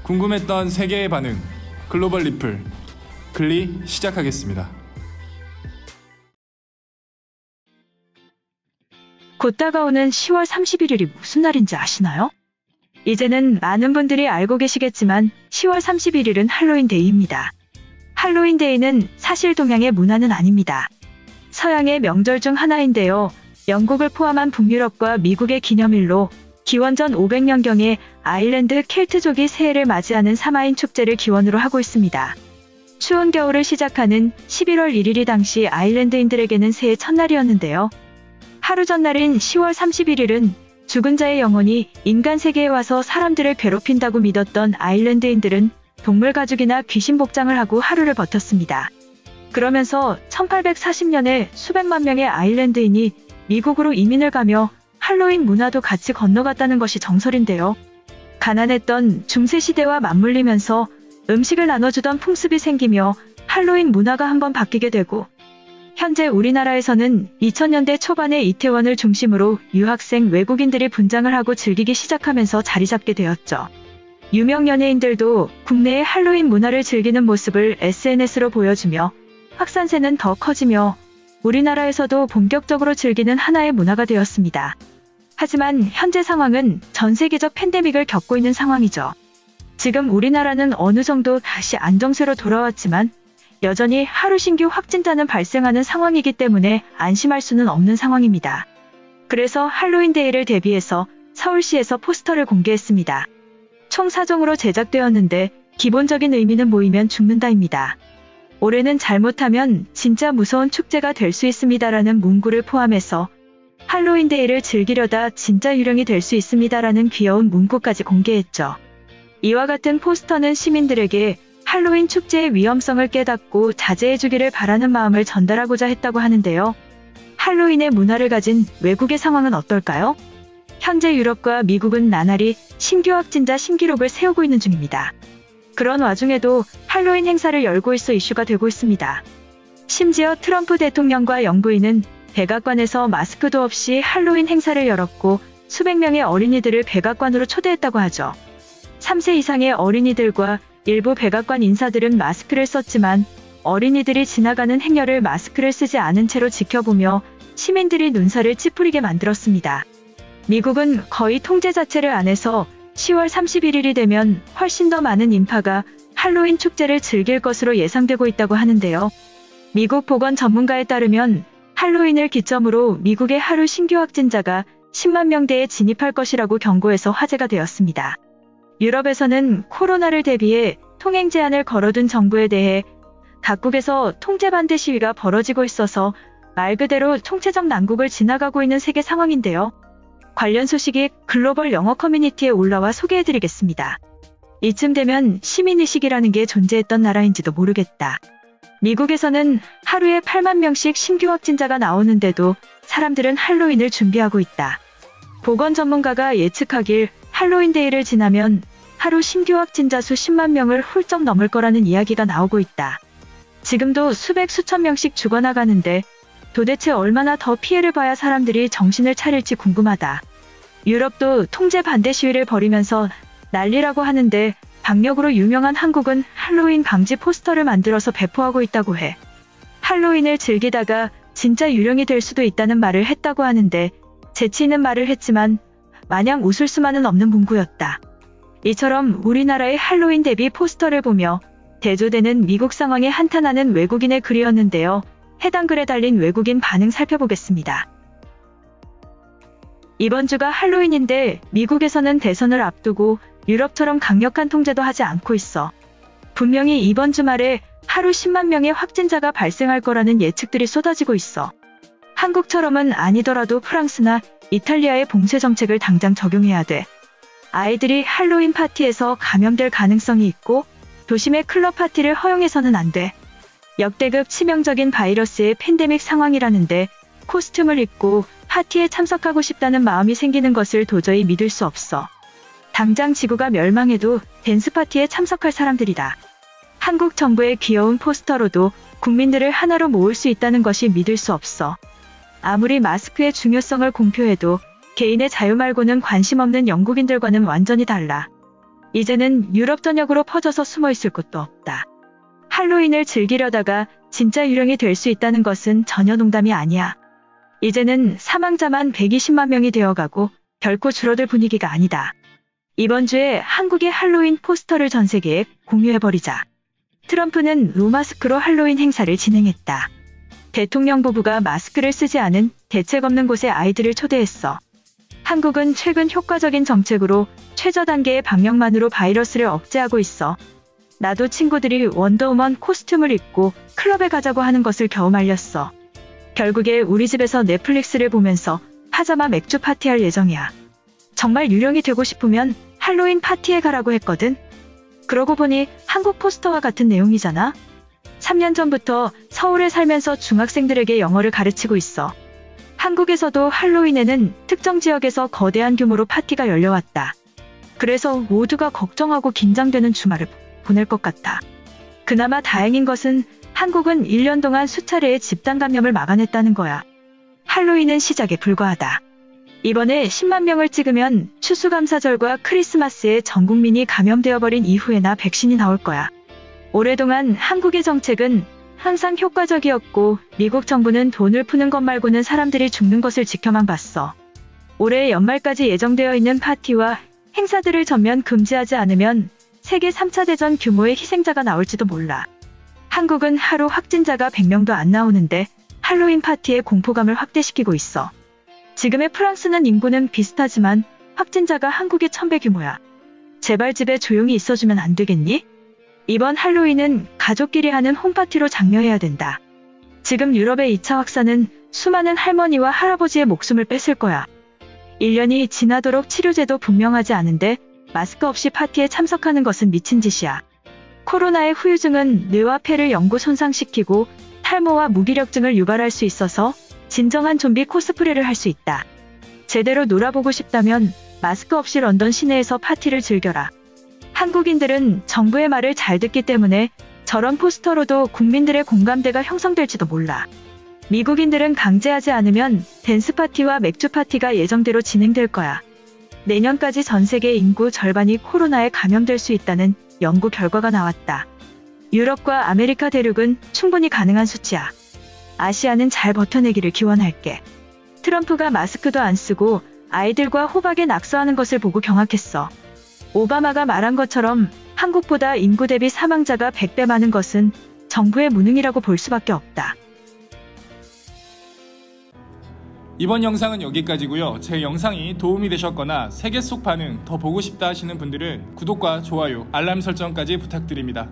궁금했던 세계의 반응, 글로벌 리플, 글리 시작하겠습니다. 곧 다가오는 10월 31일이 무슨 날인지 아시나요? 이제는 많은 분들이 알고 계시겠지만 10월 31일은 할로윈데이입니다. 할로윈데이는 사실 동양의 문화는 아닙니다. 서양의 명절 중 하나인데요. 영국을 포함한 북유럽과 미국의 기념일로 기원전 500년경에 아일랜드 켈트족이 새해를 맞이하는 사마인 축제를 기원으로 하고 있습니다. 추운 겨울을 시작하는 11월 1일이 당시 아일랜드인들에게는 새해 첫날이었는데요. 하루 전날인 10월 31일은 죽은 자의 영혼이 인간 세계에 와서 사람들을 괴롭힌다고 믿었던 아일랜드인들은 동물 가죽이나 귀신 복장을 하고 하루를 버텼습니다. 그러면서 1840년에 수백만 명의 아일랜드인이 미국으로 이민을 가며 할로윈 문화도 같이 건너갔다는 것이 정설인데요. 가난했던 중세시대와 맞물리면서 음식을 나눠주던 풍습이 생기며 할로윈 문화가 한번 바뀌게 되고, 현재 우리나라에서는 2000년대 초반에 이태원을 중심으로 유학생 외국인들이 분장을 하고 즐기기 시작하면서 자리 잡게 되었죠. 유명 연예인들도 국내의 할로윈 문화를 즐기는 모습을 SNS로 보여주며 확산세는 더 커지며 우리나라에서도 본격적으로 즐기는 하나의 문화가 되었습니다. 하지만 현재 상황은 전 세계적 팬데믹을 겪고 있는 상황이죠. 지금 우리나라는 어느 정도 다시 안정세로 돌아왔지만 여전히 하루 신규 확진자는 발생하는 상황이기 때문에 안심할 수는 없는 상황입니다. 그래서 할로윈데이를 대비해서 서울시에서 포스터를 공개했습니다. 총 4종으로 제작되었는데 기본적인 의미는 모이면 죽는다입니다. 올해는 잘못하면 진짜 무서운 축제가 될 수 있습니다라는 문구를 포함해서 할로윈데이를 즐기려다 진짜 유령이 될 수 있습니다라는 귀여운 문구까지 공개했죠. 이와 같은 포스터는 시민들에게 할로윈 축제의 위험성을 깨닫고 자제해주기를 바라는 마음을 전달하고자 했다고 하는데요. 할로윈의 문화를 가진 외국의 상황은 어떨까요? 현재 유럽과 미국은 나날이 신규 확진자 신기록을 세우고 있는 중입니다. 그런 와중에도 할로윈 행사를 열고 있어 이슈가 되고 있습니다. 심지어 트럼프 대통령과 영부인은 백악관에서 마스크도 없이 할로윈 행사를 열었고 수백 명의 어린이들을 백악관으로 초대했다고 하죠. 3세 이상의 어린이들과 일부 백악관 인사들은 마스크를 썼지만 어린이들이 지나가는 행여를 마스크를 쓰지 않은 채로 지켜보며 시민들이 눈살을 찌푸리게 만들었습니다. 미국은 거의 통제 자체를 안 해서 10월 31일이 되면 훨씬 더 많은 인파가 할로윈 축제를 즐길 것으로 예상되고 있다고 하는데요. 미국 보건 전문가에 따르면 할로윈을 기점으로 미국의 하루 신규 확진자가 10만 명대에 진입할 것이라고 경고해서 화제가 되었습니다. 유럽에서는 코로나를 대비해 통행 제한을 걸어둔 정부에 대해 각국에서 통제 반대 시위가 벌어지고 있어서 말 그대로 총체적 난국을 지나가고 있는 세계 상황인데요. 관련 소식이 글로벌 영어 커뮤니티에 올라와 소개해드리겠습니다. 이쯤 되면 시민의식이라는 게 존재했던 나라인지도 모르겠다. 미국에서는 하루에 8만 명씩 신규 확진자가 나오는데도 사람들은 할로윈을 준비하고 있다. 보건 전문가가 예측하길 할로윈데이를 지나면 하루 신규 확진자 수 10만 명을 훌쩍 넘을 거라는 이야기가 나오고 있다. 지금도 수백 수천 명씩 죽어나가는데 도대체 얼마나 더 피해를 봐야 사람들이 정신을 차릴지 궁금하다. 유럽도 통제 반대 시위를 벌이면서 난리라고 하는데 박력으로 유명한 한국은 할로윈 방지 포스터를 만들어서 배포하고 있다고 해. 할로윈을 즐기다가 진짜 유령이 될 수도 있다는 말을 했다고 하는데 재치 있는 말을 했지만 마냥 웃을 수만은 없는 문구였다. 이처럼 우리나라의 할로윈 대비 포스터를 보며 대조되는 미국 상황에 한탄하는 외국인의 글이었는데요. 해당 글에 달린 외국인 반응 살펴보겠습니다. 이번 주가 할로윈인데 미국에서는 대선을 앞두고 유럽처럼 강력한 통제도 하지 않고 있어. 분명히 이번 주말에 하루 10만 명의 확진자가 발생할 거라는 예측들이 쏟아지고 있어. 한국처럼은 아니더라도 프랑스나 이탈리아의 봉쇄 정책을 당장 적용해야 돼. 아이들이 할로윈 파티에서 감염될 가능성이 있고 도심의 클럽 파티를 허용해서는 안 돼. 역대급 치명적인 바이러스의 팬데믹 상황이라는데 코스튬을 입고 파티에 참석하고 싶다는 마음이 생기는 것을 도저히 믿을 수 없어. 당장 지구가 멸망해도 댄스 파티에 참석할 사람들이다. 한국 정부의 귀여운 포스터로도 국민들을 하나로 모을 수 있다는 것이 믿을 수 없어. 아무리 마스크의 중요성을 공표해도 개인의 자유 말고는 관심 없는 영국인들과는 완전히 달라. 이제는 유럽 전역으로 퍼져서 숨어 있을 곳도 없다. 할로윈을 즐기려다가 진짜 유령이 될 수 있다는 것은 전혀 농담이 아니야. 이제는 사망자만 120만 명이 되어가고 결코 줄어들 분위기가 아니다. 이번 주에 한국의 할로윈 포스터를 전 세계에 공유해버리자. 트럼프는 노마스크로 할로윈 행사를 진행했다. 대통령 부부가 마스크를 쓰지 않은 대책 없는 곳에 아이들을 초대했어. 한국은 최근 효과적인 정책으로 최저 단계의 방역만으로 바이러스를 억제하고 있어. 나도 친구들이 원더우먼 코스튬을 입고 클럽에 가자고 하는 것을 겨우 말렸어. 결국에 우리 집에서 넷플릭스를 보면서 파자마 맥주 파티할 예정이야. 정말 유령이 되고 싶으면 할로윈 파티에 가라고 했거든. 그러고 보니 한국 포스터와 같은 내용이잖아. 3년 전부터 서울에 살면서 중학생들에게 영어를 가르치고 있어. 한국에서도 할로윈에는 특정 지역에서 거대한 규모로 파티가 열려왔다. 그래서 모두가 걱정하고 긴장되는 주말을 보낼 것 같아. 그나마 다행인 것은 한국은 1년 동안 수차례의 집단 감염을 막아냈다는 거야. 할로윈은 시작에 불과하다. 이번에 10만 명을 찍으면 추수감사절과 크리스마스에 전 국민이 감염되어버린 이후에나 백신이 나올 거야. 오랫동안 한국의 정책은 항상 효과적이었고 미국 정부는 돈을 푸는 것 말고는 사람들이 죽는 것을 지켜만 봤어. 올해 연말까지 예정되어 있는 파티와 행사들을 전면 금지하지 않으면 세계 3차 대전 규모의 희생자가 나올지도 몰라. 한국은 하루 확진자가 100명도 안 나오는데 할로윈 파티에 공포감을 확대시키고 있어. 지금의 프랑스는 인구는 비슷하지만 확진자가 한국의 1000배 규모야. 제발 집에 조용히 있어주면 안 되겠니? 이번 할로윈은 가족끼리 하는 홈파티로 장려해야 된다. 지금 유럽의 2차 확산은 수많은 할머니와 할아버지의 목숨을 뺏을 거야. 1년이 지나도록 치료제도 분명하지 않은데 마스크 없이 파티에 참석하는 것은 미친 짓이야. 코로나의 후유증은 뇌와 폐를 영구 손상시키고 탈모와 무기력증을 유발할 수 있어서 진정한 좀비 코스프레를 할 수 있다. 제대로 놀아보고 싶다면 마스크 없이 런던 시내에서 파티를 즐겨라. 한국인들은 정부의 말을 잘 듣기 때문에 저런 포스터로도 국민들의 공감대가 형성될지도 몰라. 미국인들은 강제하지 않으면 댄스 파티와 맥주 파티가 예정대로 진행될 거야. 내년까지 전 세계 인구 절반이 코로나에 감염될 수 있다는 연구 결과가 나왔다. 유럽과 아메리카 대륙은 충분히 가능한 수치야. 아시아는 잘 버텨내기를 기원할게. 트럼프가 마스크도 안 쓰고 아이들과 호박에 낙서하는 것을 보고 경악했어. 오바마가 말한 것처럼 한국보다 인구 대비 사망자가 100배 많은 것은 정부의 무능이라고 볼 수밖에 없다. 이번 영상은 여기까지고요. 제 영상이 도움이 되셨거나 세계 속 반응 더 보고 싶다 하시는 분들은 구독과 좋아요, 알람 설정까지 부탁드립니다.